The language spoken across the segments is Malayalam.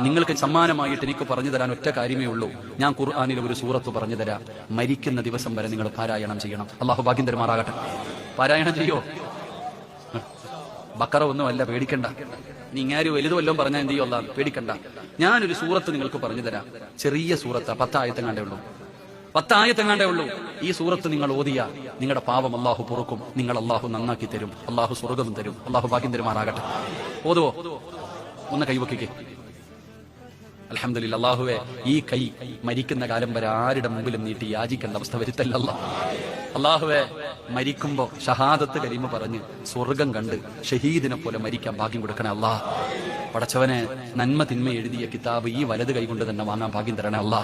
നിങ്ങൾക്ക് സമ്മാനമായിട്ട് എനിക്ക് പറഞ്ഞു തരാൻ ഒറ്റ കാര്യമേ ഉള്ളൂ. ഞാൻ ഖുർആനിലെ ഒരു സൂറത്ത് പറഞ്ഞു തരാം. മരിക്കുന്ന ദിവസം വരെ നിങ്ങൾ പാരായണം ചെയ്യണം. അള്ളാഹു ഭാഗ്യം തരുമാറാകട്ടെ. പാരായണം ചെയ്യോ? ബക്കറ ഒന്നുമല്ല, പേടിക്കണ്ട. നീ ഇങ്ങാര് വലുത് വല്ലതും പറഞ്ഞാൽ എന്ത് ചെയ്യോ? അല്ലാ പേടിക്കണ്ട. ഞാനൊരു സൂറത്ത് നിങ്ങൾക്ക് പറഞ്ഞു തരാം. ചെറിയ സൂറത്ത്, 10 ആയത്തെങ്ങാണ്ടേ ഉള്ളൂ. 10 ആയത്തെങ്ങാണ്ടേ ഉള്ളൂ. ഈ സൂറത്ത് നിങ്ങൾ ഓതിയാ നിങ്ങളുടെ പാപം അള്ളാഹു പൊറുക്കും. നിങ്ങൾ അള്ളാഹു നന്നാക്കി തരും. അള്ളാഹു സ്വർഗ്ഗം തരും. അള്ളാഹു ഭാഗ്യം തരുമാറാകട്ടെ. ഓതുവോ? ഒന്ന് കൈവക്കിക്കേ. അൽഹംദുലില്ലാ. അല്ലാഹുവേ, ഈ കൈ മരിക്കുന്ന കാലം വരെ ആരുടെ മുമ്പിലും നീട്ടി യാചിക്കേണ്ട അവസ്ഥ വരുത്തല്ല അല്ലാഹുവേ. മരിക്കുമ്പോ ഷഹാദത്ത് കലിമ പറഞ്ഞ് സ്വർഗം കണ്ട് ഷഹീദിനെ പോലെ മരിക്കാൻ ഭാഗ്യം കൊടുക്കണേ അല്ലാ. പടച്ചവനെ, നന്മ തിന്മ എഴുതിയ കിതാബ് ഈ വലത് കൈ കൊണ്ട് തന്നെ വാങ്ങാൻ ഭാഗ്യം തരണേ അല്ലാ.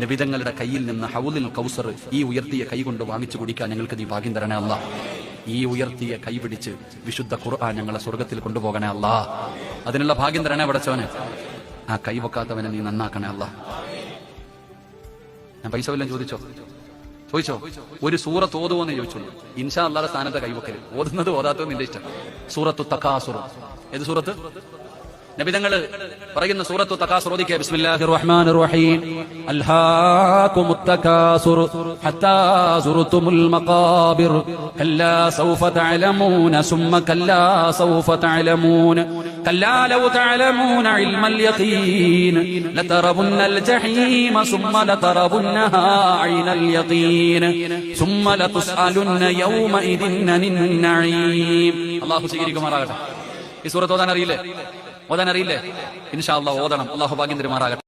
നബിതങ്ങളുടെ കയ്യിൽ നിന്ന് ഹൗലുൽ കൗസർ ഈ ഉയർത്തിയ കൈ കൊണ്ട് വാങ്ങിച്ചു കുടിക്കാൻ ഞങ്ങൾക്ക് നീ ഭാഗ്യം തരണേ അല്ലാ. ഈ ഉയർത്തിയ കൈ പിടിച്ച് വിശുദ്ധ ഖുർആൻ ഞങ്ങളെ സ്വർഗത്തിൽ കൊണ്ടുപോകണേ അല്ലാ. അതിനുള്ള ഭാഗ്യം തരണേ പടച്ചവനെ. ആ കൈവക്കാത്തവനെ നീ നന്നാക്കണേ അല്ലാ. ഞാൻ പൈസ വല്ലതും ചോദിച്ചോ? ഒരു സൂറത്ത് ഓതുവോന്ന് ചോദിച്ചോളൂ. ഇൻഷാ അല്ലാഹുടെ സ്ഥാനത്തെ കൈവക്കല്. ഓതുന്നത് ഓതാത്തത് നിന്റെ ഇഷ്ടം. സൂറത്തു തകാസുർ. ഏത് സൂറത്ത്? നബിതങ്ങൾ പറയുന്ന സൂറത്തു തകാസുർ ഓദിക്കുക. ബിസ്മില്ലാഹിർ റഹ്മാനിർ റഹീം. അൽഹാകുമുത് തകാസുർ ഹത്താ സുർതുമുൽ മഖാബിർ കല്ലാ സൗഫ തഅലമൂന സുമ്മ കല്ലാ സൗഫ തഅലമൂന കല്ലാ ലൗ തഅലമൂന ഇൽമൽ യഖീൻ ലതറവുന്നൽ ജഹീമ സുമ്മ ലതറവുന്നഹാ ഐനൽ യഖീൻ സുമ്മ ലതുസ്അലുന്ന യൗമഇദിൻ അനിൻ നഈം. അല്ലാഹു സ്വീകരിക്കുമാറാകട്ടെ. ഈ സൂറത്ത് ഓതാൻ അറിയില്ലേ? ഇൻഷാ അല്ലാഹ് ഓതണം. അല്ലാഹു ഭാഗ്യം തരുമാറാകട്ടെ.